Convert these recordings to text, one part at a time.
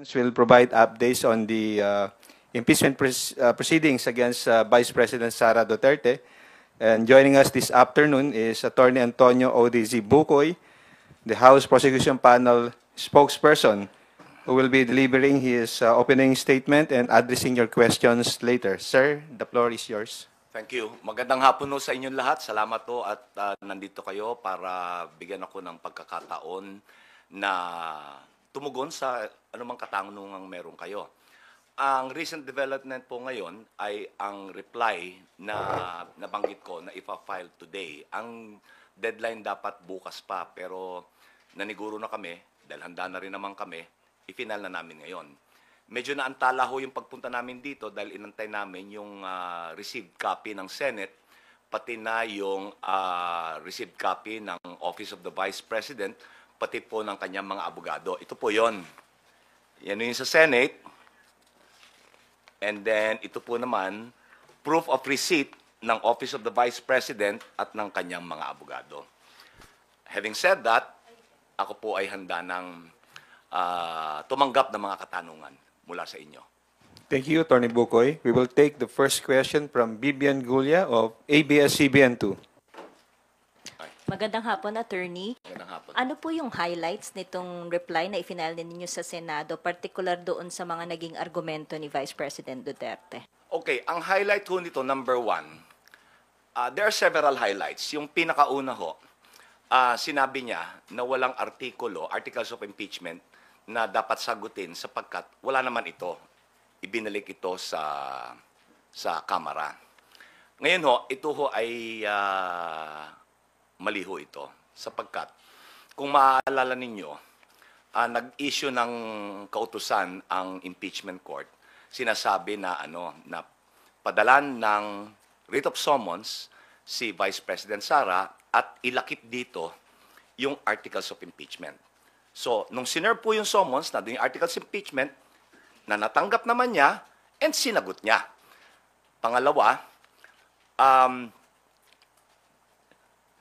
Will provide updates on the impeachment proceedings against Vice President Sara Duterte. And joining us this afternoon is Attorney Antonio O.D.Z. Bukoy, the House Prosecution Panel spokesperson, who will be delivering his opening statement and addressing your questions later. Sir, the floor is yours. Thank you. Magandang hapon po sa inyong lahat. Salamat po at nandito kayo para bigyan ako ng pagkakataon na tumugon sa anumang katanungang meron kayo. Ang recent development po ngayon ay ang reply na nabanggit ko na ipa-file today. Ang deadline dapat bukas pa pero naniguro na kami dahil handa na rin naman kami, i-final na namin ngayon. Medyo naantala ho yung pagpunta namin dito dahil inantay namin yung received copy ng Senate pati na yung received copy ng Office of the Vice President pati po ng kanyang mga abogado. Ito po yon. Yan yung sa Senate. And then ito po naman, proof of receipt ng Office of the Vice President at ng kanyang mga abogado. Having said that, ako po ay handa ng tumanggap ng mga katanungan mula sa inyo. Thank you, Attorney Bukoy. We will take the first question from Bibian Gulia of ABS-CBN2. Magandang hapon, Attorney. Magandang hapon. Ano po yung highlights nitong reply na ifinal ninyo sa Senado, particular doon sa mga naging argumento ni Vice President Duterte? Okay, ang highlight ho nito, number one, there are several highlights. Yung pinakauna ho, sinabi niya na walang articles of impeachment na dapat sagutin sapagkat wala naman ito. Ibinalik ito sa Kamara. Ngayon ho, ito ho ay mali ho ito sapagkat kung maaalala ninyo, nag-issue ng kautusan ang impeachment court. Sinasabi na na padalan ng writ of summons si Vice President Sara at ilakip dito yung articles of impeachment. So, nung sinerve po yung summons na yung articles of impeachment, na natanggap naman niya and sinagot niya. Pangalawa,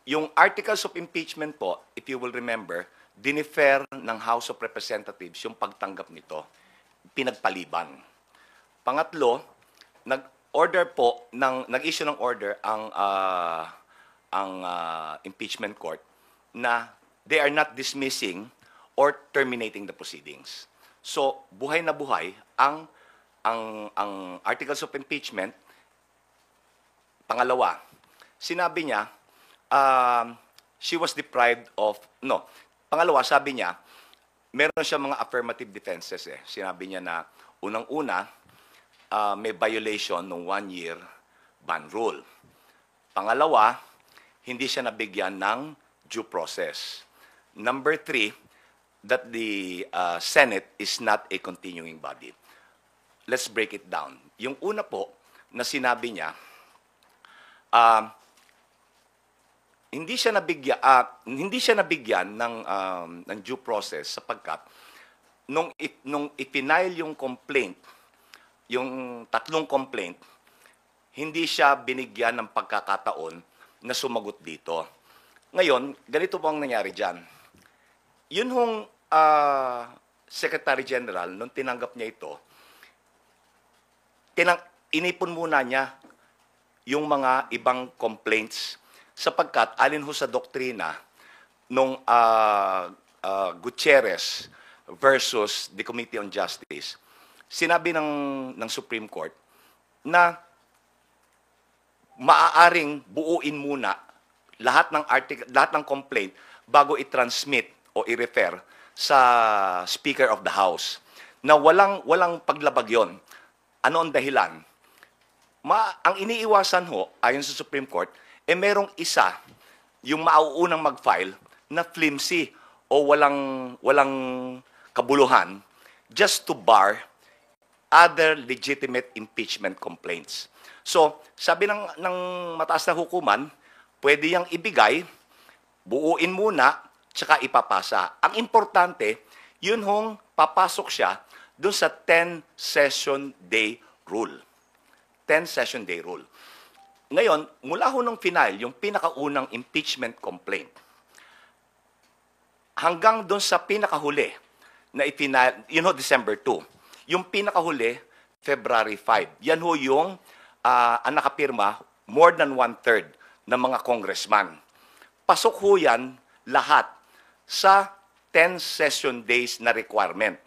yung articles of impeachment po, if you will remember, dinifer ng House of Representatives yung pagtanggap nito. Pinagpaliban. Pangatlo, nag-issue ng order ang impeachment court na they are not dismissing or terminating the proceedings. So, buhay na buhay ang articles of impeachment. Pangalawa, sinabi niya, she was deprived of, pangalawa, sabi niya, meron siya mga affirmative defenses. Sinabi niya na, unang-una, may violation ng 1-year ban rule. Pangalawa, hindi siya nabigyan ng due process. Number 3, that the Senate is not a continuing body. Let's break it down. Yung una po, na sinabi niya, hindi siya nabigyan ng due process sapagkat nung ipinail yung complaint, yung tatlong complaint, hindi siya binigyan ng pagkakataon na sumagot dito. Ngayon, ganito po ang nangyari diyan. Yun hong Secretary General, nung tinanggap niya ito, inipon muna niya yung mga ibang complaints sapagkat alin ho sa doktrina nung Gutierrez versus the Committee on Justice, sinabi ng Supreme Court na maaaring buuin muna lahat ng complaint bago i-transmit o i-refer sa Speaker of the House. Na walang paglabag yon. Ano ang dahilan? Ang iniiwasan ho, ayon sa Supreme Court, merong isa, yung mauunang mag-file, na flimsy o walang kabuluhan just to bar other legitimate impeachment complaints. So, sabi ng mataas na hukuman, pwede yang ibigay, buuin muna, tsaka ipapasa. Ang importante, yun hong papasok siya dun sa 10-session day rule. 10-session day rule. Ngayon, mula ho nung final, yung pinakaunang impeachment complaint, hanggang doon sa pinakahuli, na December 2. Yung pinakahuli, February 5. Yan ho yung ang nakapirma, more than one-third ng mga congressman. Pasok ho yan lahat sa 10 session days na requirement.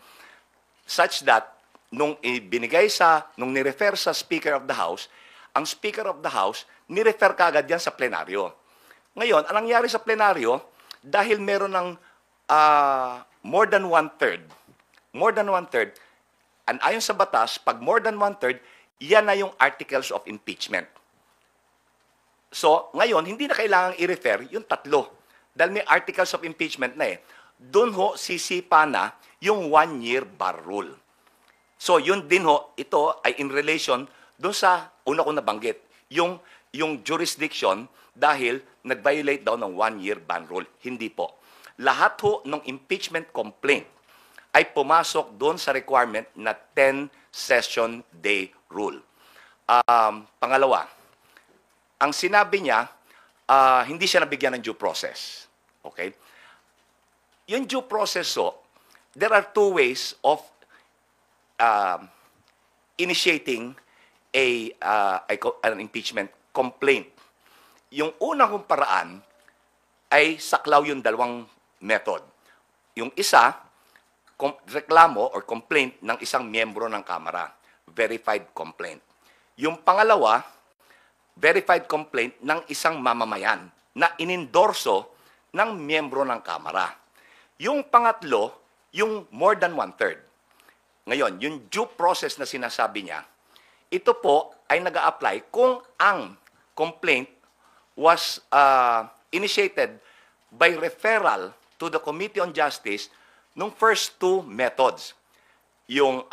Such that, nung nirefer sa Speaker of the House, ang Speaker of the House, nirefer kagad yan sa plenaryo. Ngayon, anong nangyari sa plenaryo, dahil meron ng more than one-third, and ayon sa batas, pag more than one-third, yan na yung articles of impeachment. So, ngayon, hindi na kailangang i-refer yung tatlo. Dahil may articles of impeachment na eh. Doon ho, sisipa na yung 1-year bar rule. So, yun din ho, ito ay in relation doon sa una ko nabanggit, yung jurisdiction dahil nag-violate daw ng 1-year ban rule. Hindi po. Lahat ho ng impeachment complaint ay pumasok doon sa requirement na 10 session day rule. Pangalawa, ang sinabi niya, hindi siya nabigyan ng due process. Okay? Yung due process there are two ways of initiating an impeachment complaint. Yung unang kong paraan ay saklaw yung dalawang method. Yung isa, reklamo or complaint ng isang miyembro ng Kamara. Verified complaint. Yung pangalawa, verified complaint ng isang mamamayan na inendorso ng miyembro ng Kamara. Yung pangatlo, yung more than one-third. Ngayon, yung due process na sinasabi niya, ito po ay nag-a-apply kung ang complaint was initiated by referral to the Committee on Justice nung first two methods. Yung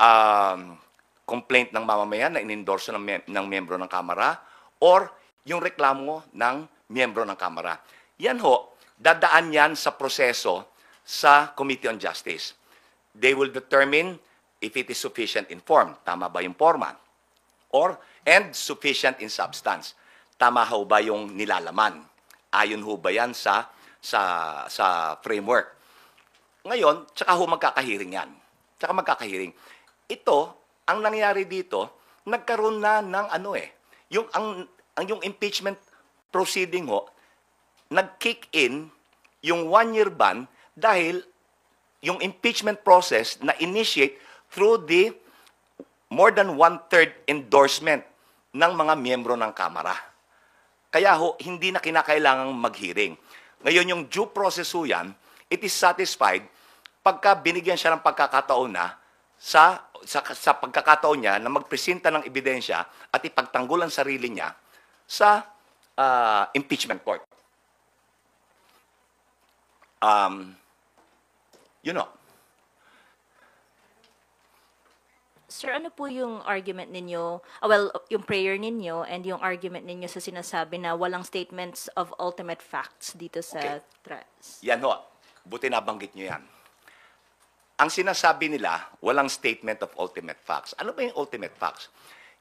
complaint ng mamamayan na inendorso ng miyembro ng Kamara or yung reklamo ng miyembro ng Kamara. Yan ho, dadaan yan sa proseso sa Committee on Justice. They will determine if it is sufficient in form. Tama ba yung forma? And sufficient in substance. Tama ho ba yung nilalaman? Ayon ho ba yan sa framework? Ngayon, tsaka ho magkakahiring yan. Tsaka magkakahiring. Ito, ang nangyari dito, nagkaroon na ng yung impeachment proceeding ho, nag-kick in yung 1-year ban dahil yung impeachment process na initiate through the more than one-third endorsement ng mga miyembro ng Kamara. Kaya ho, hindi na kinakailangang mag-hearing. Ngayon, yung due process ho yan, it is satisfied pagka binigyan siya ng pagkakataon na sa pagkakataon niya na magpresenta ng ebidensya at ipagtanggol ang sarili niya sa impeachment court. Sir, ano po yung argument ninyo, yung prayer ninyo and yung argument ninyo sa sinasabi na walang statements of ultimate facts dito sa trials? Yan ho, buti nabanggit nyo yan. Ang sinasabi nila, walang statement of ultimate facts. Ano ba yung ultimate facts?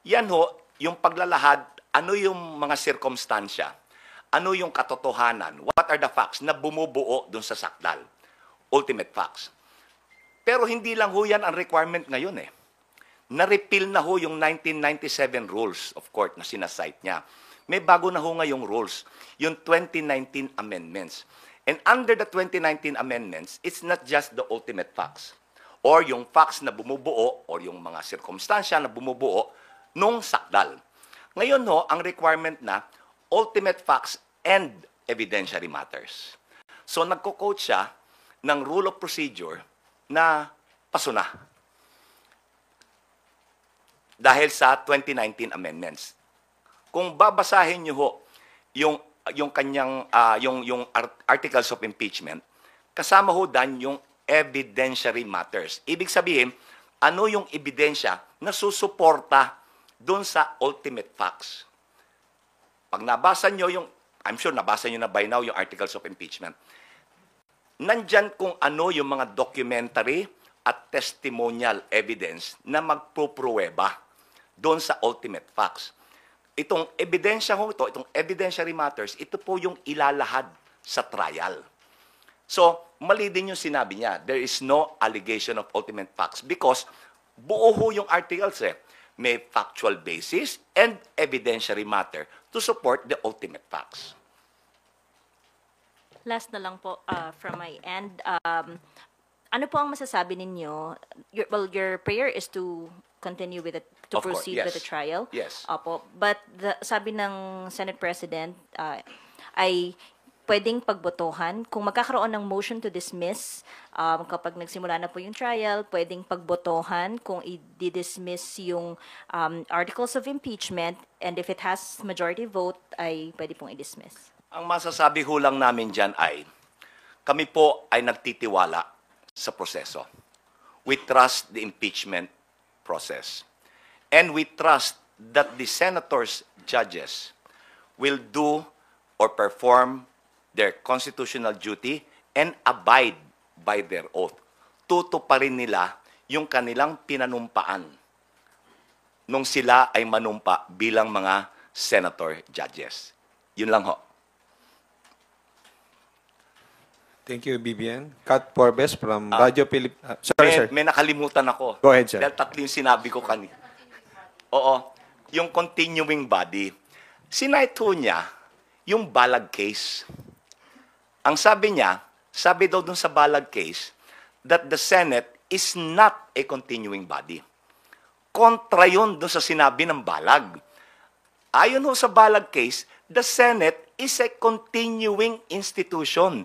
Yan ho, yung paglalahad, ano yung mga sirkumstansya, ano yung katotohanan, what are the facts na bumubuo dun sa sakdal. Ultimate facts. Pero hindi lang ho yan ang requirement ngayon eh. Na-repeal na ho yung 1997 rules of court na sinasite niya. May bago na ho ngayong rules, yung 2019 amendments. And under the 2019 amendments, it's not just the ultimate facts or yung facts na bumubuo or yung mga sirkumstansya na bumubuo nung sakdal. Ngayon ho, ang requirement na ultimate facts and evidentiary matters. So nagko-quote siya ng rule of procedure na pasuna. Dahil sa 2019 amendments. Kung babasahin niyo ho yung kanyang yung articles of impeachment, kasama ho dan yung evidentiary matters. Ibig sabihin, ano yung ebidensya na susuporta doon sa ultimate facts. Pag nabasa niyo I'm sure nabasa niyo na by now yung articles of impeachment. Nandyan kung ano yung mga documentary at testimonial evidence na magpupruweba doon sa ultimate facts. Itong ebidensya ho ito, itong evidentiary matters, ito po yung ilalahad sa trial. So, mali din yung sinabi niya. There is no allegation of ultimate facts because buo ho yung articles eh. May factual basis and evidentiary matter to support the ultimate facts. Last na lang po from my end. Ano po ang masasabi ninyo? Your prayer is to continue with it, to Of course, proceed with yes. the trial. Yes. Opo. But sabi ng Senate President ay pwedeng pagbotohan. Kung magkakaroon ng motion to dismiss, kapag nagsimula na po yung trial, pwedeng pagbotohan kung i-dismiss yung articles of impeachment, and if it has majority vote, ay pwede pong i-dismiss. Ang masasabi ho lang namin dyan ay, kami po ay nagtitiwala sa proseso. We trust the impeachment process. And we trust that the senators, judges, will do or perform their constitutional duty and abide by their oath. Tutuparin nila yung kanilang pinanumpaan nung sila ay manumpa bilang mga senator judges. Yun lang ho. Thank you, Bibian. Kat Porbes from Radyo sorry, sir. May nakalimutan ako. Go ahead, sir. Dahil tatlo yung sinabi ko kanina. Oo, yung continuing body. Sinight ho niya yung Balag case. Ang sabi niya, sabi daw dun sa Balag case, that the Senate is not a continuing body. Kontra yun dun sa sinabi ng Balag. Ayon ho sa Balag case, the Senate is a continuing institution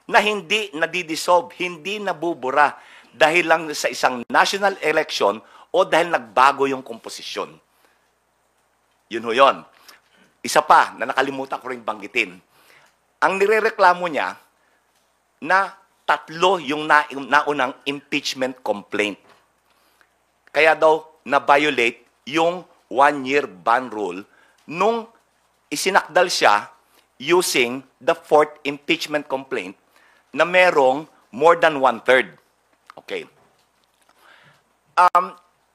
na hindi nadidissolve, hindi nabubura dahil lang sa isang national election o dahil nagbago yung komposisyon. Yun ho yun. Isa pa na nakalimutan ko rin banggitin. Ang nirereklamo niya na tatlo yung naunang impeachment complaint. Kaya daw na-violate yung one-year ban rule nung isinakdal siya using the fourth impeachment complaint na merong more than one-third. Okay.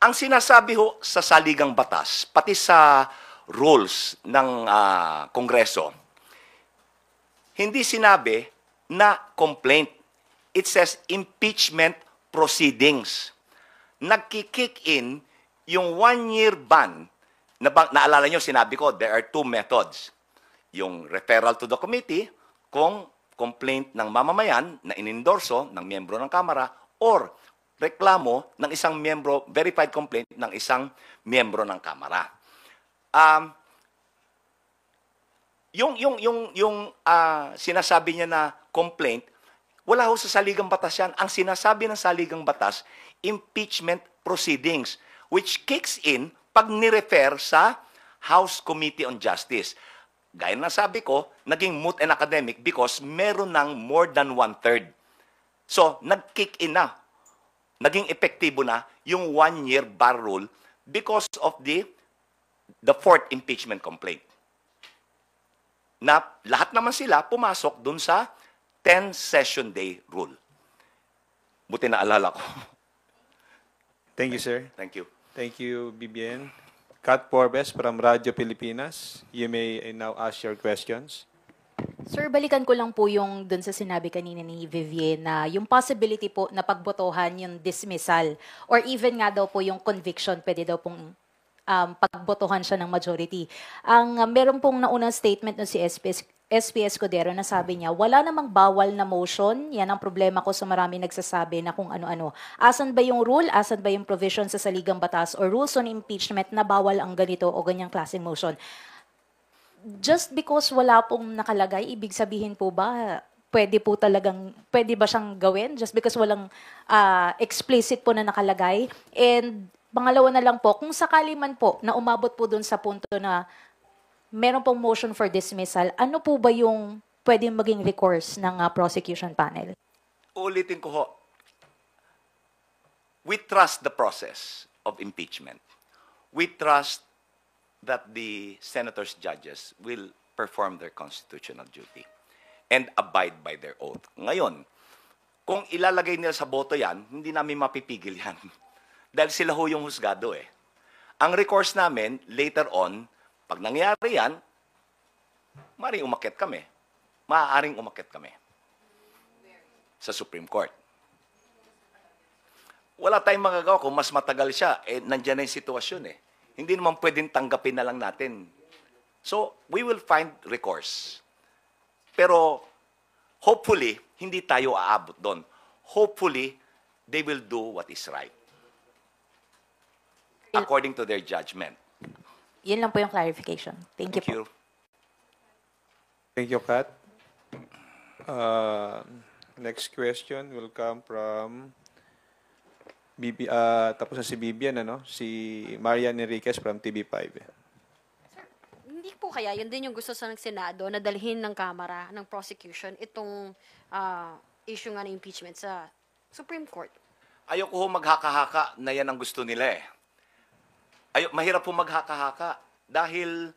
Ang sinasabi ho sa saligang batas, pati sa rules ng Kongreso, hindi sinabi na complaint. It says impeachment proceedings. Nagkikick in yung one-year ban. Naalala nyo, sinabi ko, there are two methods. Yung referral to the committee, kung complaint ng mamamayan na inendorso ng miyembro ng Kamara, or reklamo ng isang miyembro, verified complaint ng isang miyembro ng Kamara. Yung sinasabi niya na complaint, wala ho sa saligang batas yan. Ang sinasabi ng saligang batas, impeachment proceedings, which kicks in pag nirefer sa House Committee on Justice. Gaya na sabi ko, naging moot and academic because meron ng more than one-third. So, nag-kick in na. Naging epektibo na yung one-year bar rule because of the fourth impeachment complaint. Na lahat naman sila pumasok dun sa 10-session day rule. Buti na alala ko. Thank you, sir. Thank you. Thank you, Bibian. Kat Porbes from Radyo Pilipinas. You may now ask your questions. Sir, balikan ko lang po yung dun sa sinabi kanina ni Vivian na yung possibility po na pagbotohan yung dismissal or even nga daw po yung conviction, pwede daw pong pagbotohan siya ng majority. Meron pong naunang statement no si SPS Codero na sabi niya, wala namang bawal na motion, yan ang problema ko sa marami nagsasabi na kung ano-ano. Asan ba yung rule, asan ba yung provision sa saligang batas or rules on impeachment na bawal ang ganito o ganyang klaseng motion? Just because wala pong nakalagay, ibig sabihin po ba, pwede ba siyang gawin? Just because walang explicit po na nakalagay? And pangalawa na lang po, kung sakali man po na umabot po dun sa punto na meron pong motion for dismissal, ano po ba yung pwedeng maging recourse ng prosecution panel? Ulitin ko ho. We trust the process of impeachment. We trust that the senators, judges will perform their constitutional duty and abide by their oath. Ngayon, kung ilalagay nila sa boto yan, hindi namin mapipigil yan. Dahil sila ho yung husgado eh. Ang recourse namin, later on, pag nangyari yan, maaaring umakyat kami. sa Supreme Court. Wala tayong magagawa kung mas matagal siya. Nandiyan na yung sitwasyon eh. Hindi naman pwedeng tanggapin na lang natin. So, we will find recourse. Pero, hopefully, hindi tayo aabot doon. Hopefully, they will do what is right. According to their judgment. Yun lang po yung clarification. Thank you po. Thank you, Kat. Next question will come from tapos na si Bibian, ano? Si Marian Enriquez from TV5. Hindi po kaya, yun din yung gusto sa ng Senado na dalhin ng Kamara, ng prosecution, itong issue nga ng impeachment sa Supreme Court. Ayoko ho maghaka-haka na yan ang gusto nila eh. Mahirap po maghaka-haka dahil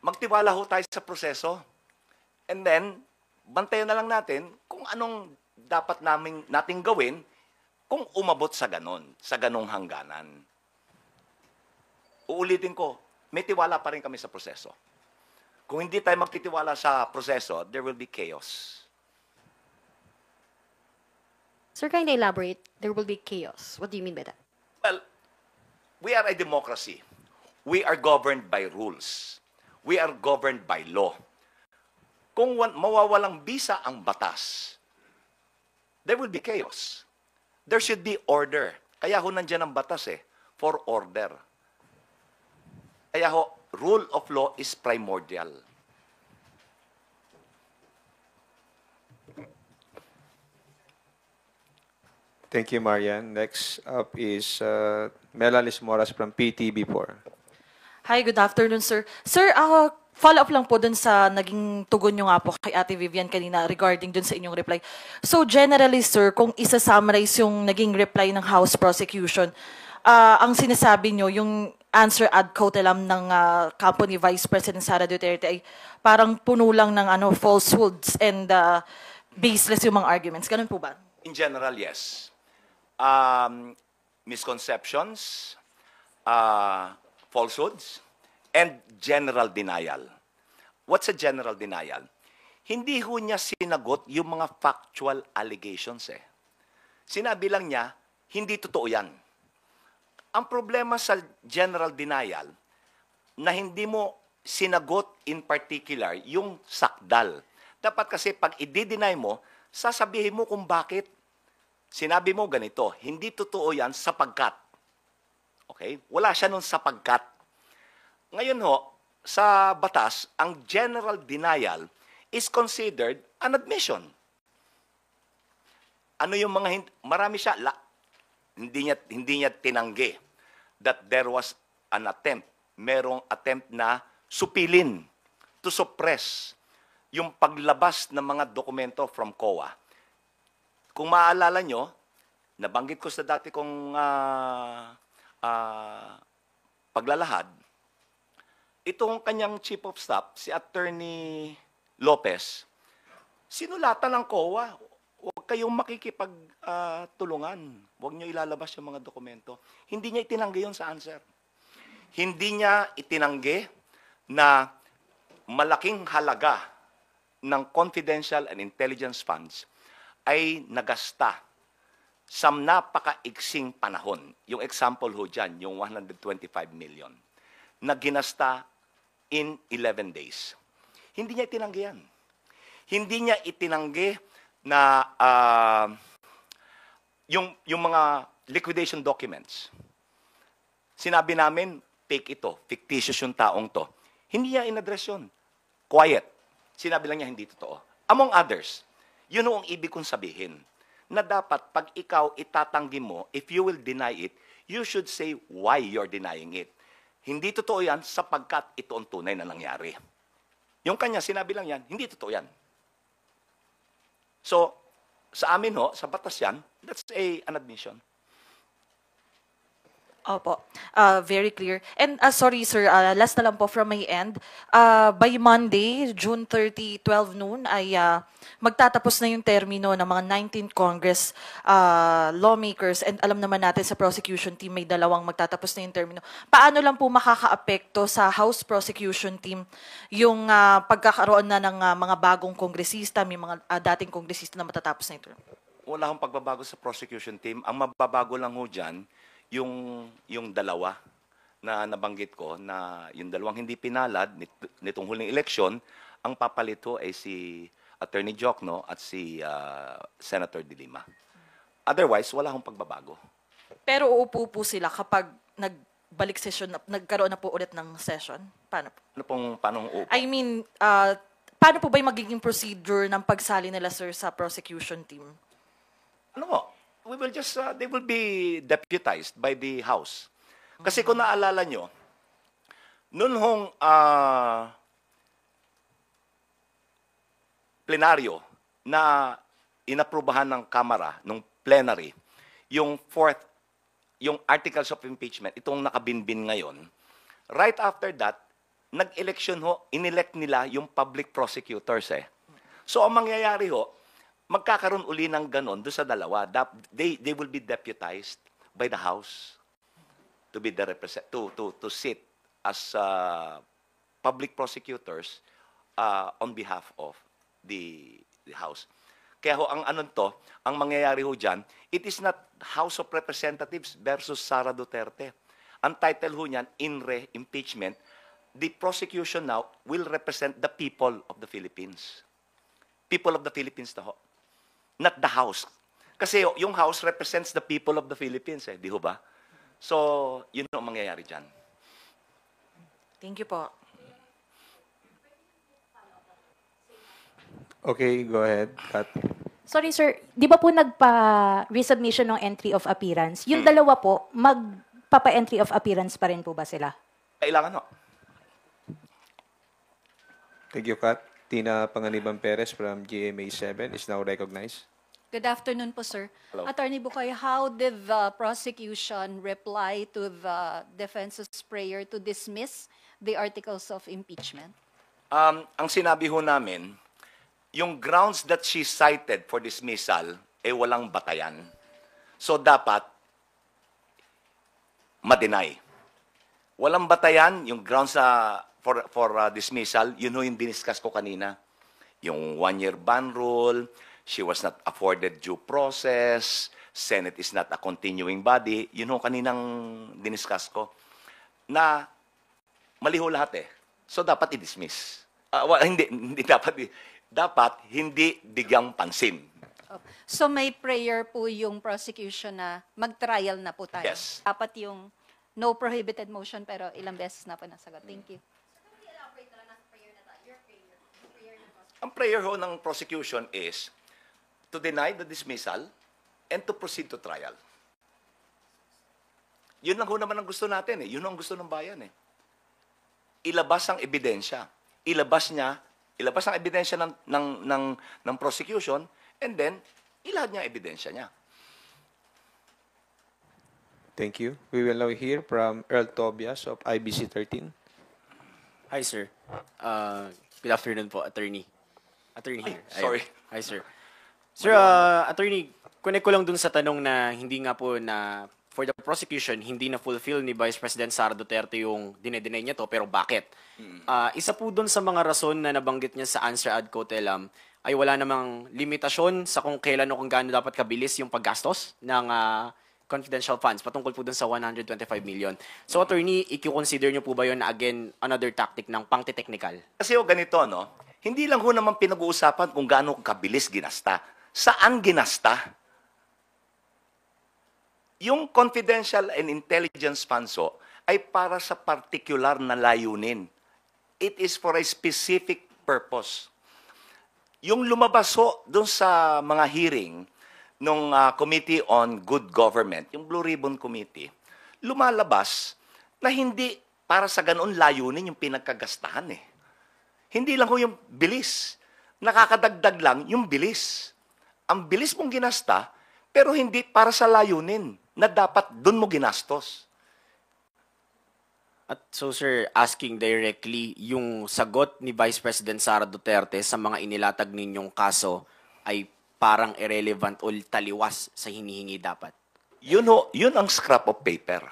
magtiwala ho tayo sa proseso. And then, bantayan na lang natin kung anong dapat nating gawin kung umabot sa ganong hangganan. Uulitin ko, may tiwala pa rin kami sa proseso. Kung hindi tayo magtitiwala sa proseso, there will be chaos. Sir, can you elaborate? There will be chaos. What do you mean by that? Well, we are a democracy. We are governed by rules. We are governed by law. Kung mawawalang bisa ang batas, there will be chaos. There should be order. Kaya ho nandiyan ang batas for order. Kaya ho, rule of law is primordial. Thank you, Marian. Next up is Melalis Moras from PTB4. Hi, good afternoon, sir. Sir, follow-up lang po dun sa naging tugon nyo nga po kay Ate Vivian kanina regarding dun sa inyong reply. So, generally, sir, kung isa-summarize yung naging reply ng House Prosecution, ang sinasabi nyo, yung answer ad cautelam ng kampo ni Vice President Sara Duterte ay parang puno lang ng falsehoods and baseless yung mga arguments. Ganun po ba? In general, yes. Misconceptions, falsehoods, and general denial. What's a general denial? Hindi ho niya sinagot yung mga factual allegations Sinabi lang niya, hindi totoo yan. Ang problema sa general denial, na hindi mo sinagot in particular yung sakdal. Dapat kasi pag i-deny mo, sasabihin mo kung bakit. Sinabi mo ganito, hindi totoo yan sapagkat. Okay? Wala siya nun sapagkat. Ngayon ho, sa batas, ang general denial is considered an admission. Ano yung mga marami siya hindi niya tinanggi that there was an attempt, merong attempt na supilin, to suppress yung paglabas ng mga dokumento from COA. Kung maaalala nyo, nabanggit ko sa dati kong paglalahad, itong kanyang chief of staff, si Attorney Lopez, sinulatan ng COA, huwag kayong makikipagtulungan. Huwag nyo ilalabas yung mga dokumento. Hindi niya itinanggi yun sa answer. Hindi niya itinanggi na malaking halaga ng confidential and intelligence funds ay nagasta sa napakaiksing panahon. Yung example ho dyan, yung 125 million, na ginasta in 11 days. Hindi niya itinanggi yan. Hindi niya itinanggi na yung mga liquidation documents. Sinabi namin, fake ito, fictitious yung taong to. Hindi niya in-address yun. Quiet. Sinabi lang niya, hindi totoo. Among others, yun ang ibig kong sabihin, na dapat pag ikaw itatanggi mo, if you will deny it, you should say why you're denying it. Hindi totoo yan sapagkat ito ang tunay na nangyari. Yung kanya, sinabi lang yan, hindi totoo yan. So, sa amin ho, sa batas yan, that's an admission. Opo. Very clear. And sorry sir, last na lang po from my end. By Monday, June 30, 12 noon, ay magtatapos na yung termino ng mga 19th Congress lawmakers, and alam naman natin sa prosecution team may dalawang magtatapos na yung termino. Paano lang po makakaapekto sa House prosecution team yung pagkakaroon na ng mga bagong kongresista, may mga dating kongresista na matatapos na ito? Wala akong pagbabago sa prosecution team. Ang mababago lang ho dyan, yung dalawa na nabanggit ko, na yung dalawang hindi pinalad nitong huling eleksyon, ang papalito ay si Attorney Jokno at si Senator De Lima. Otherwise, wala akong pagbabago. Pero uupo po sila kapag nagbalik session, nagkaroon na po ulit ng session? Paano po? Paano upo? I mean, paano po ba yung magiging procedure ng pagsali nila, sir, sa prosecution team? We will just, they will be deputized by the House. Kasi kung naalala nyo, noon hong plenaryo na inaprubahan ng Kamara, nung plenary, yung articles of impeachment, itong nakabinbin ngayon, right after that, nag-election ho, inelect nila yung public prosecutors eh. So ang mangyayari ho, magkakaroon uli ng ganon doon sa dalawa. They will be deputized by the House to be the to sit as public prosecutors on behalf of the House. Kaya ho, ang mangyayari ho dyan, it is not House of Representatives versus Sara Duterte. Ang title ho niyan, in re impeachment, the prosecution now will represent the people of the Philippines. People of the Philippines na ho. Not the House. Kasi yung House represents the people of the Philippines eh, di ho ba? So, yun ang mangyayari dyan. Thank you po. Okay, go ahead, Kat. Sorry sir, di ba po nagpa-resubmission ng entry of appearance? Yung dalawa po, magpapa-entry of appearance pa rin po ba sila? Kailangan ho. Thank you, Kat. Tina Panganiban Perez from GMA7 is now recognized. Good afternoon po, sir. Hello. Attorney Bukoy, how did the prosecution reply to the defense's prayer to dismiss the articles of impeachment? Ang sinabi ho namin, yung grounds that she cited for dismissal, walang batayan. So, dapat ma-deny. Walang batayan, yung grounds for dismissal, yun ho yung diniscuss ko kanina. Yung one-year ban rule, she was not afforded due process, Senate is not a continuing body, yun ho kaninang diniscuss ko. Na mali ho lahat eh. So, dapat i-dismiss. Hindi dapat. Dapat hindi bigyang pansin. So may prayer po yung prosecution na mag-trial na po tayo. Yes. Dapat yung no prohibited motion pero ilang beses na po nasagot. Thank you. Ang prayer ho ng prosecution is to deny the dismissal and to proceed to trial. Yun lang ho naman ang gusto natin eh. Yun ang gusto ng bayan eh. Ilabas ang ebidensya. Ilabas ang ebidensya ng prosecution, and then ilahad niya ang ebidensya niya. Thank you. We will now hear from Earl Tobias of IBC 13. Hi, sir. Good afternoon po, attorney. Attorney here. Sorry. Hi, sir. Sir, attorney, connect ko lang dun sa tanong na hindi nga po na for the prosecution, hindi na fulfill ni Vice President Sara Duterte yung dinedeny niya to, pero bakit? Isa po dun sa mga rason na nabanggit niya sa answer ad cotelem ay wala namang limitasyon sa kung kailan o kung gaano dapat kabilis yung paggastos ng confidential funds patungkol po dun sa 125 million. So, attorney, i-consider niyo po ba yun na again, another tactic ng pangte-technical? Kasi ho, ganito, no? Hindi lang ho naman pinag-uusapan kung gaano kabilis ginasta. Saan ginasta? Yung confidential and intelligence funds ho, ay para sa particular na layunin. It is for a specific purpose. Yung lumabas ho doon sa mga hearing ng Committee on Good Government, yung Blue Ribbon Committee, lumalabas na hindi para sa ganoon layunin yung pinagkagastahan eh. Hindi lang ho yung bilis. Nakakadagdag lang yung bilis. Ang bilis mong ginasta, pero hindi para sa layunin na dapat doon mo ginastos. At so sir, asking directly, yung sagot ni Vice President Sara Duterte sa mga inilatag ninyong kaso ay parang irrelevant o taliwas sa hinihingi dapat. Yun ang scrap of paper.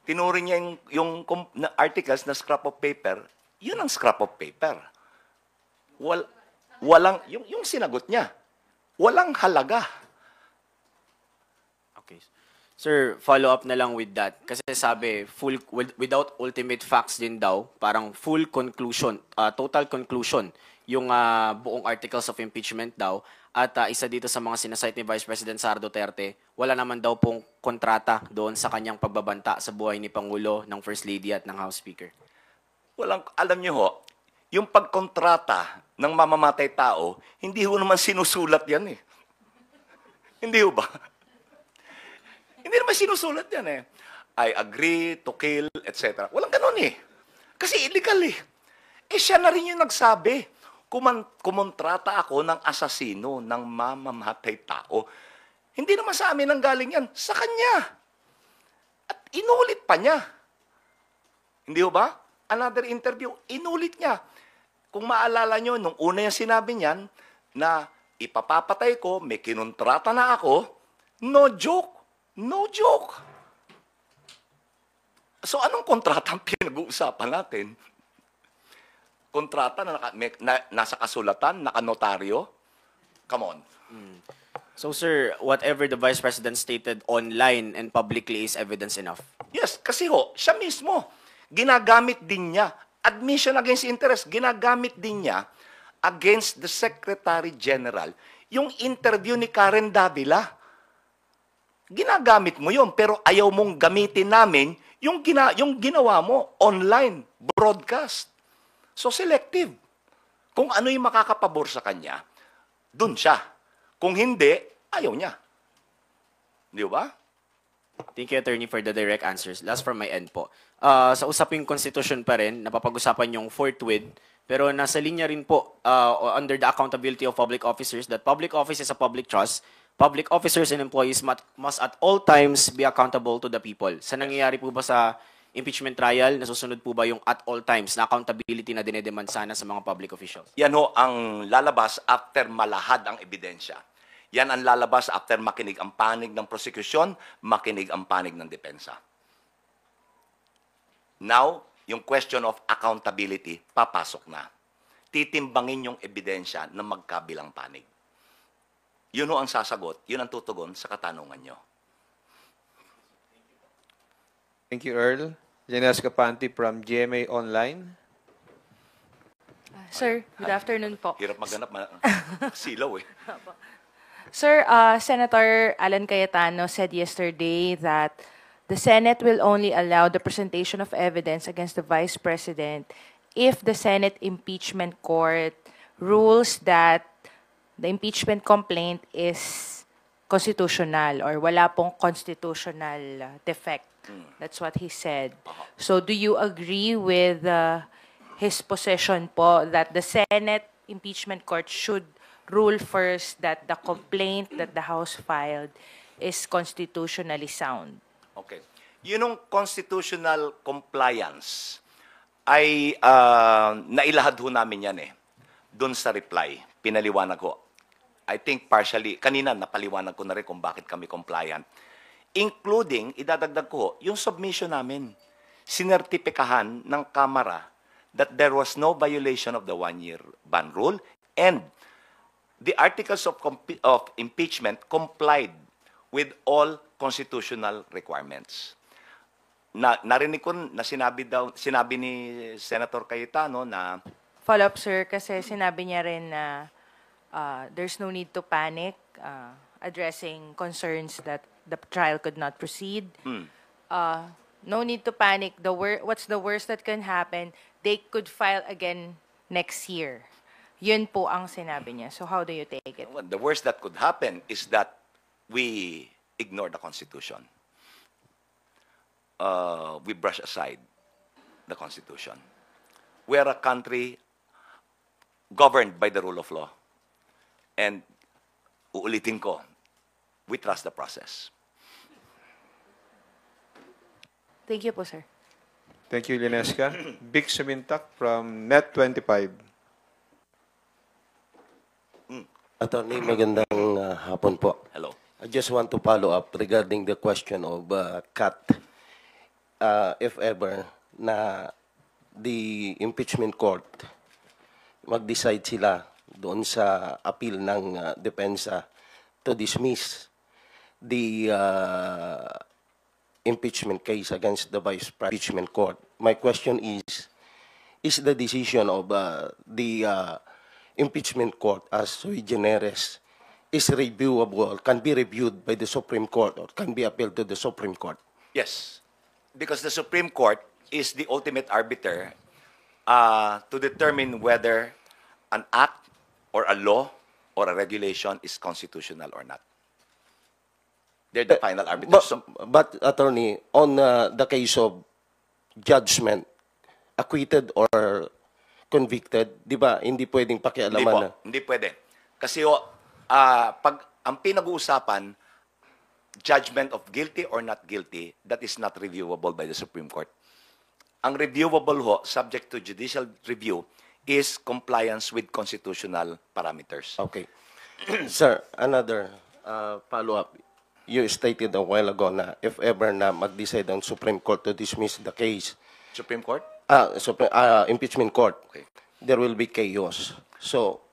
Tinuring niya na articles na scrap of paper, yun ang scrap of paper. Walang, yung sinagot niya, walang halaga. Okay. Sir, follow up na lang with that. Kasi sabi, without ultimate facts din daw, parang full conclusion, total conclusion, yung buong articles of impeachment daw. At isa dito sa mga sinasite ni Vice President Sara Duterte, wala naman daw pong kontrata doon sa kanyang pagbabanta sa buhay ni Pangulo, ng First Lady at ng House Speaker. Alam niyo ho, yung pagkontrata ng mamamatay tao, hindi ho naman sinusulat yan eh. Hindi ho ba? Hindi naman sinusulat yan eh. I agree to kill, etc. Walang ganun eh. Kasi illegal eh. Eh siya na rin yung nagsabi, kumontrata ako ng asasino, ng mamamatay tao. Hindi naman sa amin ang galing yan, sa kanya. At inulit pa niya. Hindi ho ba? Another interview, inulit niya. Kung maalala nyo, nung una yung sinabi niyan, na ipapapatay ko, may kinontrata na ako, no joke. No joke. So anong kontrata ang pinag-uusapan natin? Kontrata na, nasa kasulatan, nakanotaryo? Come on. So sir, whatever the Vice President stated online and publicly is evidence enough? Yes, kasi ho, siya mismo, ginagamit din niya, admission against interest, ginagamit din niya against the Secretary General. Yung interview ni Karen Davila, ginagamit mo yun, pero ayaw mong gamitin namin yung ginawa mo, online, broadcast. So selective. Kung ano yung makakapabor sa kanya, dun siya. Kung hindi, ayaw niya. Di ba? Thank you, Attorney, for the direct answers. Last from my end po. Sa usaping constitution pa rin, napapag-usapan yung forthwith, pero nasa linya rin po, under the accountability of public officers, that public office is a public trust. Public officers and employees must at all times be accountable to the people. Sa nangyayari po ba sa impeachment trial, nasusunod po ba yung at all times na accountability na dinedemand sana sa mga public officials? Yan ho ang lalabas after malahad ang ebidensya. Yan ang lalabas after makinig ang panig ng prosecution, makinig ang panig ng depensa. Now, yung question of accountability, papasok na. Titimbangin yung ebidensya ng magkabilang panig. Yun ho ang sasagot, yun ang tutugon sa katanungan nyo. Thank you, Earl. Janelle Escapante from GMA Online. Sir, good afternoon po. Hirap maghanap, silaw eh. Sir, Senator Alan Cayetano said yesterday that the Senate will only allow the presentation of evidence against the Vice President if the Senate Impeachment Court rules that the impeachment complaint is constitutional or wala pong constitutional defect. That's what he said. So do you agree with his position po that the Senate Impeachment Court should rule first that the complaint that the House filed is constitutionally sound? Okay. Yun yung constitutional compliance ay nailahad ho namin yan eh. Doon sa reply, pinaliwanag ko. I think partially, kanina napaliwanag ko na rin kung bakit kami compliant. Including, idadagdag ko, yung submission namin, sinertipikahan ng Kamara that there was no violation of the one-year ban rule and the articles of impeachment complied with all constitutional requirements. Narinig ko na sinabi ni Senator Cayetano na Follow-up, sir, kasi sinabi niya rin na there's no need to panic, addressing concerns that the trial could not proceed. No need to panic. What's the worst that can happen? They could file again next year. Yun po ang sinabi niya. So how do you take it? well, the worst that could happen is that we ignore the Constitution. We brush aside the Constitution. We are a country governed by the rule of law. And uulitin ko, we trust the process. Thank you po, sir. Thank you, Linesca. Vic Sumintak from Net25. Attorney, magandang hapon po. Hello. I just want to follow up regarding the question of cut. If ever na the impeachment court mag-decide sila doon sa appeal ng depensa to dismiss the impeachment case against the Vice President impeachment court. My question is the decision of the impeachment court as sui generis is reviewable, can be reviewed by the Supreme Court or can be appealed to the Supreme Court? Yes, because the Supreme Court is the ultimate arbiter to determine whether an act or a law or a regulation is constitutional or not. They're the final arbiter. But attorney, on the case of judgment, acquitted or convicted, di ba, hindi pwedeng Hindi pakialaman po, na. hindi pwede. Kasi pag ang pinag-uusapan, judgment of guilty or not guilty, that is not reviewable by the Supreme Court. Ang reviewable ho, subject to judicial review, is compliance with constitutional parameters. Okay. Sir, another follow-up. You stated a while ago na if ever na mag-decide ang Supreme Court to dismiss the case, Supreme Court? impeachment court, Okay. there will be chaos. So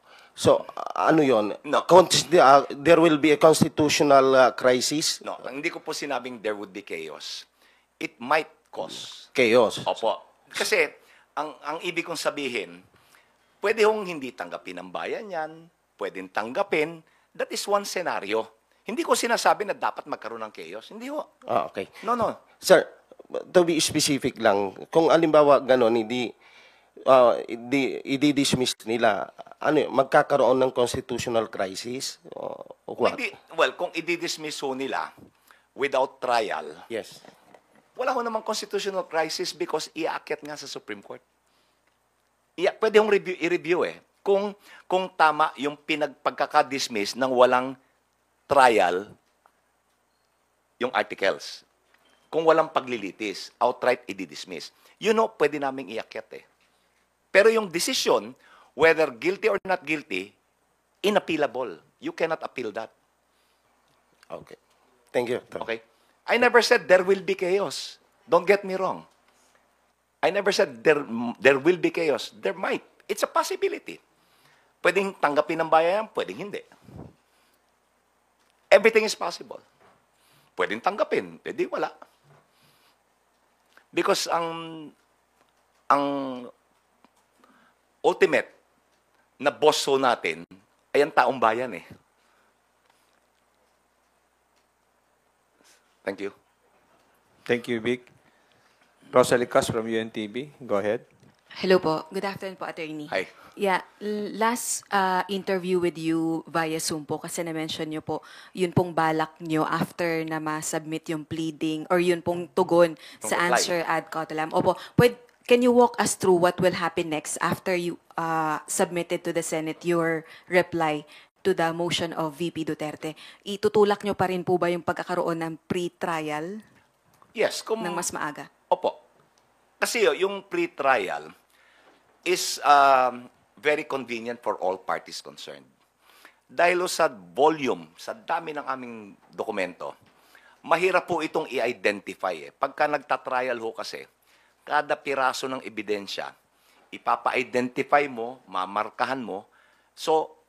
ano yon? No. There will be a constitutional crisis. No, hindi ko po sinabing there would be chaos. It might cause. Chaos. Opo. Kasi, ang ibig kong sabihin, pwede hong hindi tanggapin ng bayan yan, pwedeng tanggapin, that is one scenario. Hindi ko sinasabi na dapat magkaroon ng chaos. Hindi ho. Okay. No. Sir, to be specific lang, kung alimbawa ganon, i-dismiss nila, magkakaroon ng constitutional crisis? O what? Kung i-dismiss ho nila without trial, Yes. wala ho namang constitutional crisis because iaakyat nga sa Supreme Court. Pwede hong i-review kung tama yung pagkaka-dismiss ng walang trial yung articles. Kung walang paglilitis, outright i-dismiss. Pwede naming iakyat Pero yung decision, whether guilty or not guilty, inappealable. You cannot appeal that. Okay. Thank you. Okay? I never said there will be chaos. Don't get me wrong. I never said there will be chaos. There might. It's a possibility. Pwedeng tanggapin ng bayan, pwedeng hindi. Everything is possible. Pwedeng tanggapin, pwede wala. Because ang ultimate na boss ho natin ay ang taong bayan Thank you. Thank you, Vic. Rosalie Cas from UNTV. Go ahead. Hello po. Good afternoon po, Attorney. Hi. Yeah, last interview with you via Zoom po kasi na-mention nyo po, yun pong balak nyo after na ma-submit yung pleading or yun pong tugon sa reply. answer ad cautelam. Opo, can you walk us through what will happen next after you submitted to the Senate your reply to the motion of VP Duterte? Itutulak nyo pa rin po ba yung pagkakaroon ng pre-trial Yes, ng mas maaga? Opo. Kasi yung pre-trial is very convenient for all parties concerned. Dahil sa volume, sa dami ng aming dokumento, mahirap po itong i-identify. Pagka nagtatrial ho kasi, kada piraso ng ebidensya, ipapa-identify mo, mamarkahan mo, so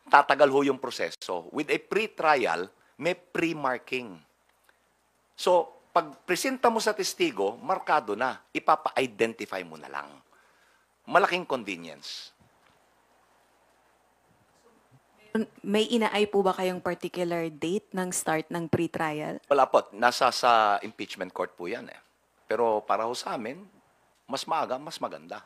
tatagal ho yung proseso. With a pre-trial, may pre-marking. So, pag presenta mo sa testigo, markado na, ipapa-identify mo na lang. Malaking convenience. May inaay po ba kayong particular date ng start ng pre-trial? Wala po. Nasa sa impeachment court po yan Pero para ho sa amin, mas maaga, mas maganda.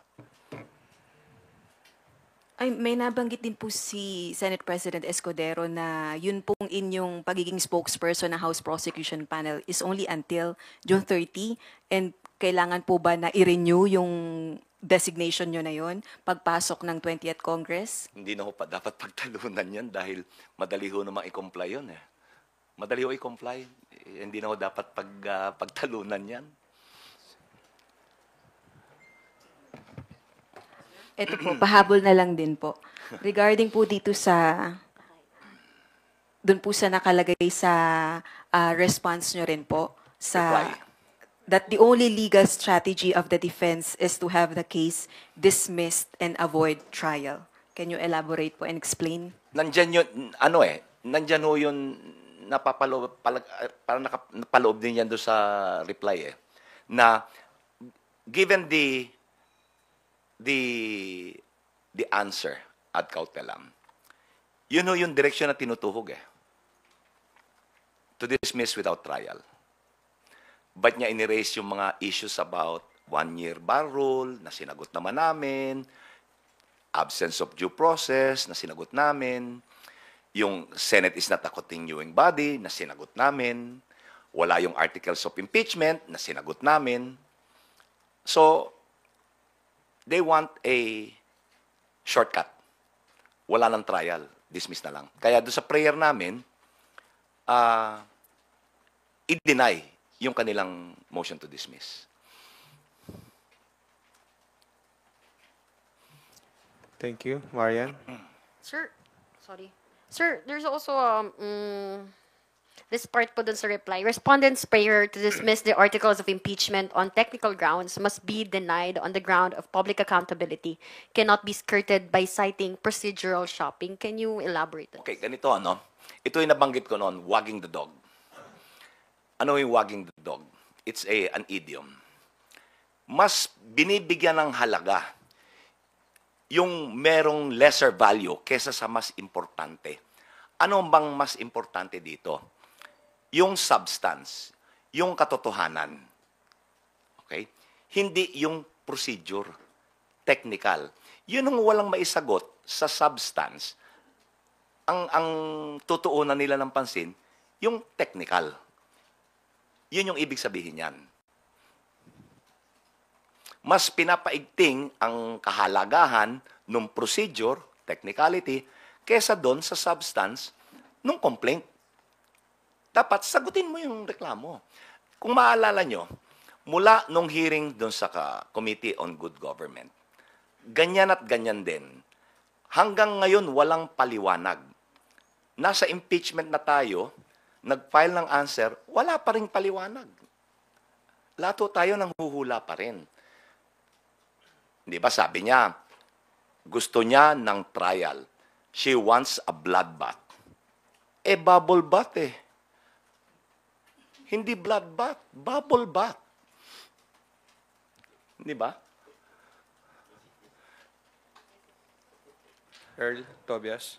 Ay, may nabanggit din po si Senate President Escudero na yun pong inyong pagiging spokesperson ng House Prosecution Panel is only until June 30 and kailangan po ba na i-renew yung designation nyo na yon pagpasok ng 20th Congress? Hindi na ho pa dapat pagtalunan yan dahil madali ho namang i-comply yun Madali ho i-comply. Hindi na ho dapat pagtalunan yan. Ito po, pahabol na lang din po. Regarding po dito sa, doon po sa nakalagay sa response nyo rin po, sa Reply. that the only legal strategy of the defense is to have the case dismissed and avoid trial. Can you elaborate po and explain? Nandyan yun, nandyan ho yun, parang napaloob din yan doon sa reply na given the answer ad cautelam, yun ho yung direksyon na tinutuhog to dismiss without trial. Ba't niya in-erase yung mga issues about 1-year bar rule na sinagot naman namin, absence of due process na sinagot namin, yung Senate is not a continuing body na sinagot namin, wala yung articles of impeachment na sinagot namin. So, they want a shortcut. Wala ng trial, dismiss na lang. Kaya doon sa prayer namin, i-deny yung kanilang motion to dismiss. Thank you. Marian? Sir, sorry. Sir, there's also this part po dun sa reply. Respondent's prayer to dismiss the articles of impeachment on technical grounds must be denied on the ground of public accountability, cannot be skirted by citing procedural shopping. Can you elaborate on Okay, ganito Ito yung nabanggit ko noon, wagging the dog. Ano yung wagging the dog? It's an idiom. Mas binibigyan ng halaga yung merong lesser value kesa sa mas importante. Ano bang mas importante dito? Yung substance, yung katotohanan. Okay? Hindi yung procedure, technical. Yun ang walang maisagot sa substance. Ang tutuunan nila ng pansin, yung technical. Yun yung ibig sabihin yan. Mas pinapaigting ang kahalagahan ng procedure, technicality, kesa doon sa substance ng complaint. Dapat sagutin mo yung reklamo. Kung maalala nyo, mula nung hearing doon sa Committee on Good Government, ganyan at ganyan din. Hanggang ngayon, walang paliwanag. Nasa impeachment na tayo, nag-file ng answer, wala pa ring paliwanag. Lato tayo nang huhula pa rin. Di ba sabi niya, gusto niya ng trial. She wants a bloodbath. Bubble bath Hindi bloodbath, bubble bath. Di ba? Earl, Tobias?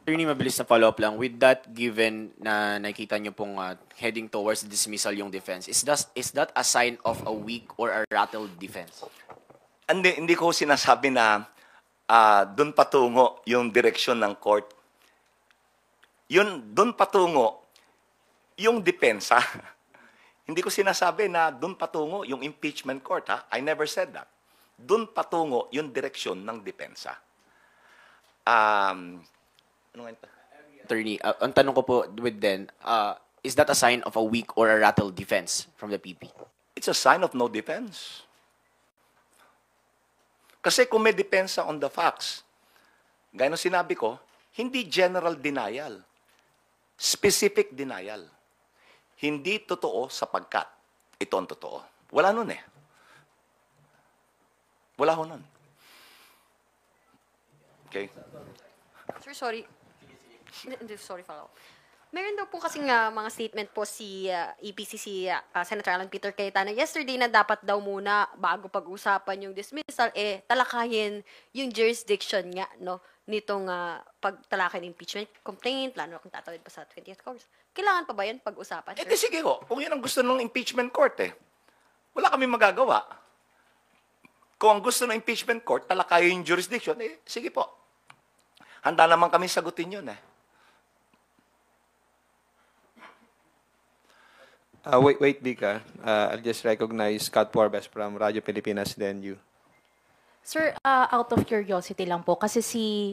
Attorney, mabilis na follow-up lang. With that, given na nakikita niyo pong heading towards dismissal yung defense, is that a sign of a weak or a rattled defense? Hindi ko sinasabi na doon patungo yung direksyon ng court. Yun, doon patungo yung depensa. Hindi ko sinasabi na doon patungo yung impeachment court. I never said that. Doon patungo yung direksyon ng depensa. Attorney, ang tanong ko po with then, is that a sign of a weak or a rattled defense from the PP? It's a sign of no defense. Kasi kung may depensa on the facts, gaya ng sinabi ko, hindi general denial. Specific denial. Hindi totoo sapagkat ito ang totoo. Wala nun Wala ho nun. Okay? Sir, sorry. Sorry, follow. Meron daw po kasing mga statement po si EPCC Senator Alan Peter Cayetano yesterday na dapat daw muna bago pag-usapan yung dismissal, talakayin yung jurisdiction nga, no, nitong pagtalakay ng impeachment complaint, lalo kung tatawid pa sa 20th Congress. Kailangan pa ba yan pag-usapan, sir? Sige ho. Kung yun ang gusto ng impeachment court wala kami magagawa. Kung ang gusto ng impeachment court, talakayin yung jurisdiction, sige po. Handa naman kami sagutin yun Wait, Vika. I'll just recognize Scott Forbes from Radyo Pilipinas, then you. Sir, out of curiosity lang po, kasi si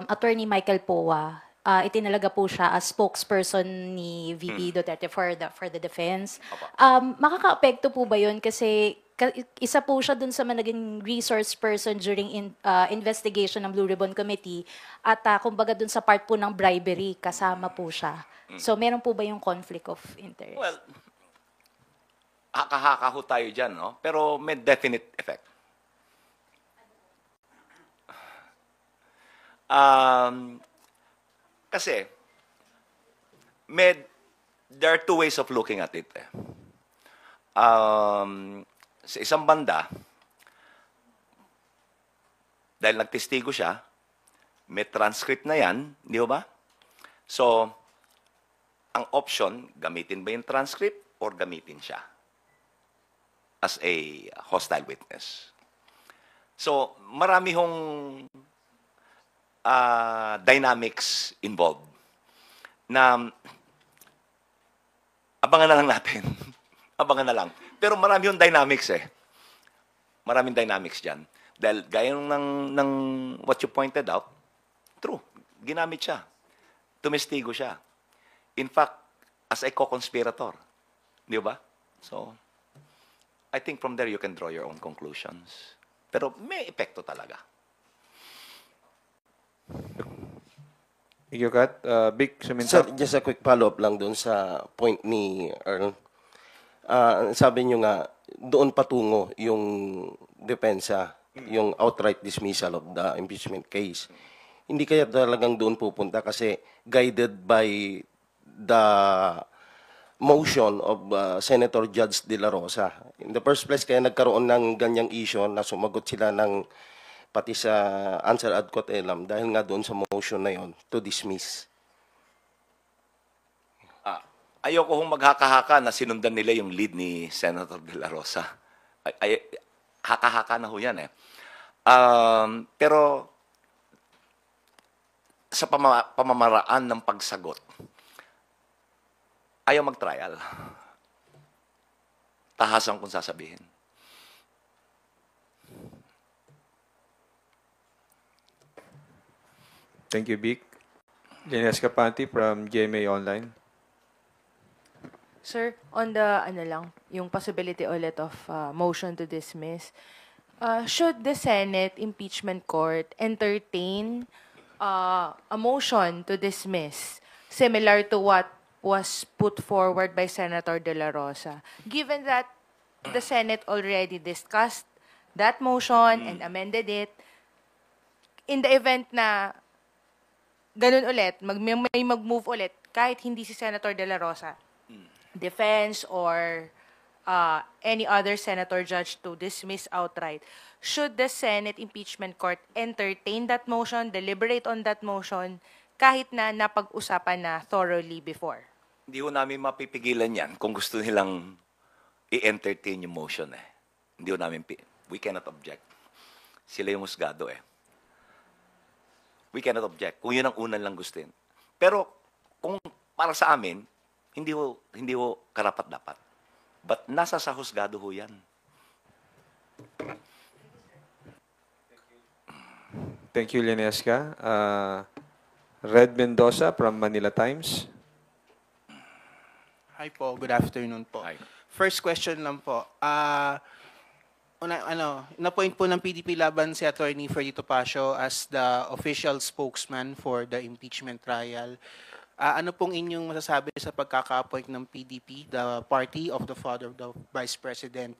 Attorney Michael Poa, itinalaga po siya as spokesperson ni VP Duterte for the defense. Makaka-apekto po ba yun? Kasi isa po siya dun sa mga naging resource person during investigation ng Blue Ribbon Committee at kumbaga dun sa part po ng bribery, kasama po siya. So meron po ba yung conflict of interest? Well, haka-haka ho tayo dyan, no? Pero may definite effect. Kasi, there are two ways of looking at it. Sa isang banda, dahil nagtestigo siya, may transcript na yan, di ba? So, ang option, gamitin ba yung transcript or gamitin siya as a hostile witness? So, marami hong dynamics involved na abangan na lang natin. Abangan na lang. Pero marami yung dynamics eh. Maraming dynamics dyan. Dahil gaya ng what you pointed out, true, ginamit siya. Tumestigo siya. In fact, as a co-conspirator. Di ba? So, I think from there you can draw your own conclusions. Pero may epekto talaga. Thank you, Kat. Vic, suminta. Sir, just a quick follow-up lang doon sa point ni Earl. Sabi nyo nga, doon patungo yung depensa, yung outright dismissal of the impeachment case. Hindi kaya talagang doon pupunta kasi guided by the motion of Senator Judge De La Rosa. In the first place, kaya nagkaroon ng ganyang issue na sumagot sila ng pati sa answer ad quotem dahil nga doon sa motion na yon to dismiss. Ayoko hong maghaka-haka na sinundan nila yung lead ni Senator De La Rosa. Haka-haka na ho yan eh. Pero sa pamamaraan ng pagsagot, ayaw mag-trial. Tahasan kung sasabihin. Thank you, Vic. Janice Capanti from GMA Online. Sir, on the yung possibility ulit of motion to dismiss, should the Senate Impeachment Court entertain a motion to dismiss similar to what was put forward by Senator De La Rosa, given that the Senate already discussed that motion and amended it, in the event na ganun ulit, may mag-move ulit, kahit hindi si Senator De La Rosa, defense or any other senator judge to dismiss outright, should the Senate Impeachment Court entertain that motion, deliberate on that motion, kahit na napag-usapan na thoroughly before? Hindi ho namin mapipigilan yan kung gusto nilang i-entertain yung motion eh. Hindi ho namin, we cannot object. Sila yung husgado eh. We cannot object kung yun ang unan lang gustin. Pero kung para sa amin, hindi ho karapat-dapat. But nasa sa husgado ho yan. Thank you, Lenesca. Red Mendoza from Manila Times. Hi po, good afternoon po. Hi. First question lang po. Na-point po ng PDP laban si Attorney Freddy Topacio as the official spokesman for the impeachment trial. Ano pong inyong masasabi sa pagkaka-appoint ng PDP, the party of the father of the Vice President,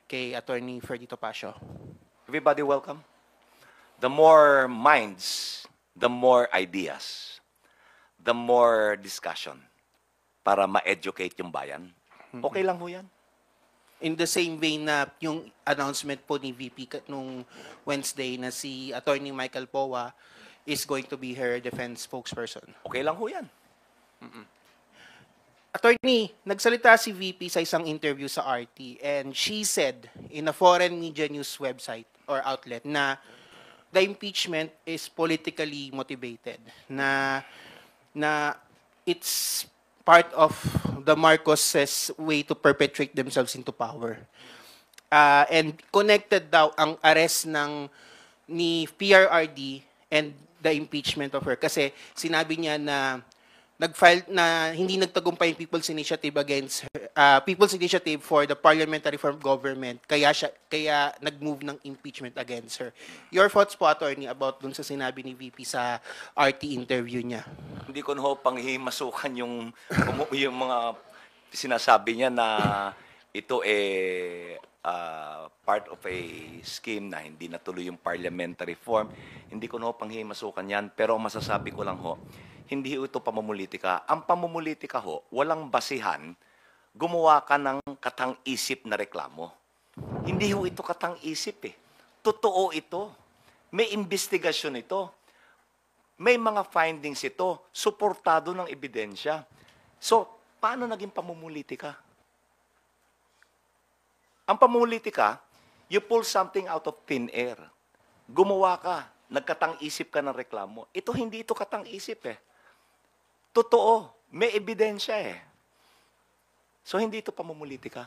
kay Attorney Freddy Topacio? Everybody welcome. The more minds, the more ideas, the more discussion para ma-educate yung bayan. Okay lang ho yan. In the same vein na yung announcement po ni VP nung Wednesday na si Attorney Michael Powa is going to be her defense spokesperson. Okay lang ho yan. Attorney, nagsalita si VP sa isang interview sa RT and she said in a foreign media news website or outlet na the impeachment is politically motivated, na it's part of the Marcoses' way to perpetrate themselves into power. And connected daw ang arrest ni PRRD and the impeachment of her. Kasi sinabi niya na nag-file na hindi nagtagumpay yung People's Initiative against People's Initiative for the Parliamentary Reform Government, kaya nag-move ng impeachment against her. Your thoughts po, attorney, about dun sa sinabi ni VP sa RT interview niya? Hindi ko na ho panghimasukan yung mga sinasabi niya na ito part of a scheme na hindi natuloy yung parliamentary reform. Hindi ko na ho panghimasukan yan, pero ang masasabi ko lang ho, hindi ito pamumulitika. Ang pamumulitika ho, walang basihan, gumawa ka ng katang-isip na reklamo. Hindi ho ito katang-isip eh. Totoo ito. May investigasyon ito. May mga findings ito. Suportado ng ebidensya. So, paano naging pamumulitika? Ang pamumulitika, you pull something out of thin air. Gumawa ka, nagkatang-isip ka ng reklamo. Ito, hindi ito katang-isip eh. Totoo, may ebidensya eh. So, hindi ito pamumulitika.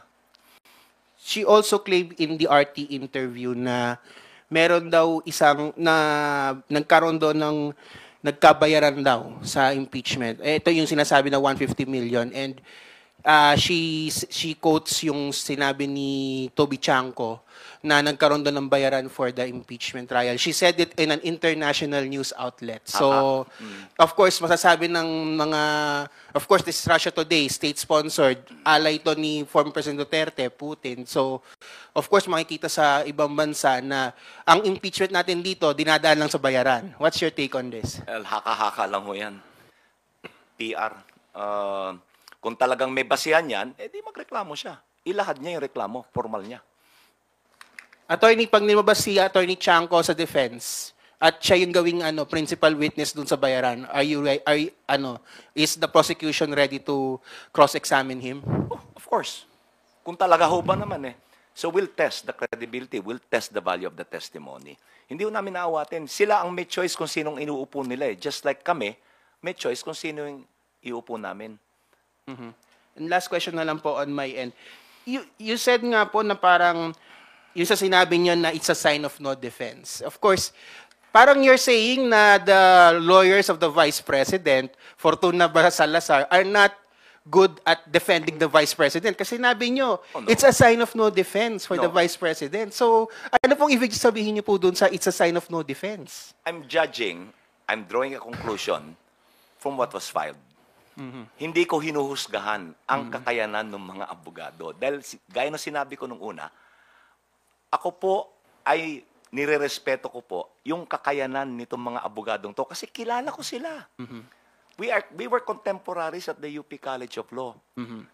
She also claimed in the RT interview na meron daw nagkaroon doon ng nagkabayaran daw sa impeachment. Ito yung sinasabi na 150 million and she quotes yung sinabi ni Toby Chanco na nagkaroon doon ng bayaran for the impeachment trial. She said it in an international news outlet. So, of course, masasabi ng of course, this is Russia Today, state-sponsored, ally ito ni former President Duterte, Putin. So, of course, makikita sa ibang bansa na ang impeachment natin dito, dinadaan lang sa bayaran. What's your take on this? Well, haka-haka lang ho yan. PR. Kung talagang may basihan yan, di magreklamo siya. Ilahad niya yung reklamo, formal niya. Attorney, pag nimabas si Attorney Chanco sa defense at siya yung gawing principal witness dun sa bayaran, is the prosecution ready to cross-examine him? Oh, of course. Kung talaga ho ba naman eh. So we'll test the credibility, we'll test the value of the testimony. Hindi ho namin naawatin. Sila ang may choice kung sinong inuupo nila eh. Just like kami, may choice kung sino yung iuupo namin. And last question na lang po on my end. You said nga po na parang yung sa sinabi niyo na it's a sign of no defense. Of course, parang you're saying na the lawyers of the Vice President, Fortuna Salazar, are not good at defending the Vice President. Kasi sinabi niyo, it's a sign of no defense for the Vice President. So, ano pong ibig sabihin niyo po dun sa it's a sign of no defense? I'm drawing a conclusion from what was filed. Hindi ko hinuhusgahan ang kakayanan ng mga abogado. Dahil, gaya ng sinabi ko nung una, ako po ay nirerespeto ko po yung kakayanan nitong mga abogadong to kasi kilala ko sila. We were contemporaries at the UP College of Law.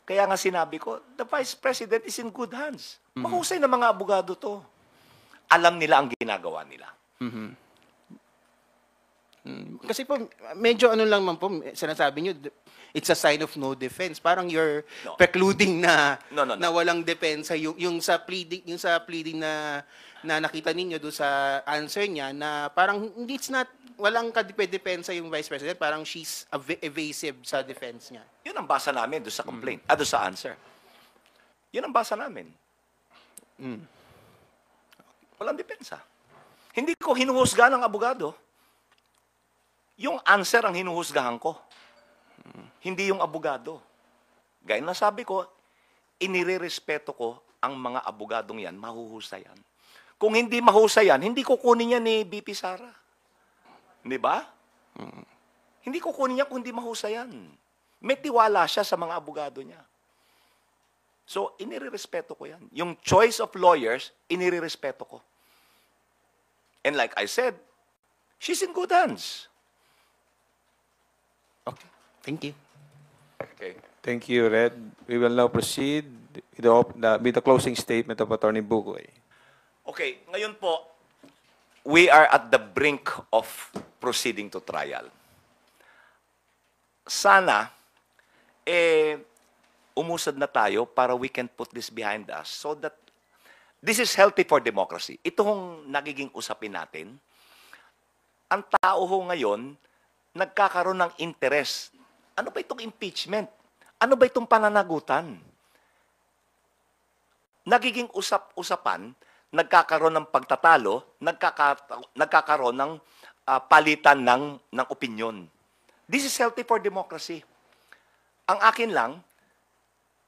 Kaya nga sinabi ko, the Vice President is in good hands. Mahusay na mga abogado to. Alam nila ang ginagawa nila. Kasi po, medyo lang man po, sinasabi nyo, it's a sign of no defense. Parang you're precluding na na walang depensa yung sa pleading na nakita ninyo do sa answer niya na parang walang kadepensa yung Vice President, parang she's evasive sa defense niya. Yun ang basa namin do sa complaint, do sa answer. Yun ang basa namin. Walang depensa. Hindi ko hinuhusgahan ng abogado. Yung answer ang hinuhusgahan ko. Hindi yung abogado. Gaya na sabi ko, inirerespeto ko ang mga abogadong yan, mahuhusayan. Kung hindi mahusayan, hindi kukunin niya ni BP Sara. Di ba? Hindi kukunin niya kung hindi mahusayan. May tiwala siya sa mga abogado niya. So, inirerespeto ko yan. Yung choice of lawyers, inirerespeto ko. And like I said, she's in good hands. Okay. Thank you. Okay. Thank you, Red. We will now proceed with the closing statement of Attorney Bugoy. Okay, ngayon po, we are at the brink of proceeding to trial. Sana, umusad na tayo para we can put this behind us so that this is healthy for democracy. Ito hong nagiging usapin natin. Ang tao ho ngayon, nagkakaroon ng interest. Ano ba itong impeachment? Ano ba itong pananagutan? Nagiging usap-usapan, nagkakaroon ng pagtatalo, nagkakaroon ng palitan ng opinyon. This is healthy for democracy. Ang akin lang,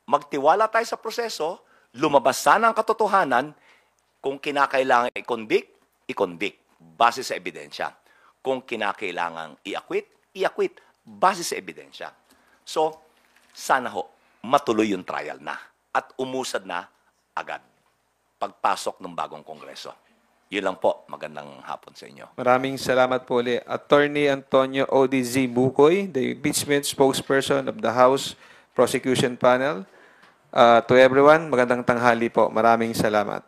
magtiwala tayo sa proseso, lumabas sana ang katotohanan, kung kinakailangan i-convict, i-convict, base sa ebidensya. Kung kinakailangan i-acquit, i-acquit, base sa ebidensya. So, sana ho, matuloy yung trial na at umusad na agad pagpasok ng bagong Kongreso. Yun lang po. Magandang hapon sa inyo. Maraming salamat po ulit. Attorney Antonio O.D.Z. Bukoy, the impeachment spokesperson of the House Prosecution Panel. To everyone, magandang tanghali po. Maraming salamat.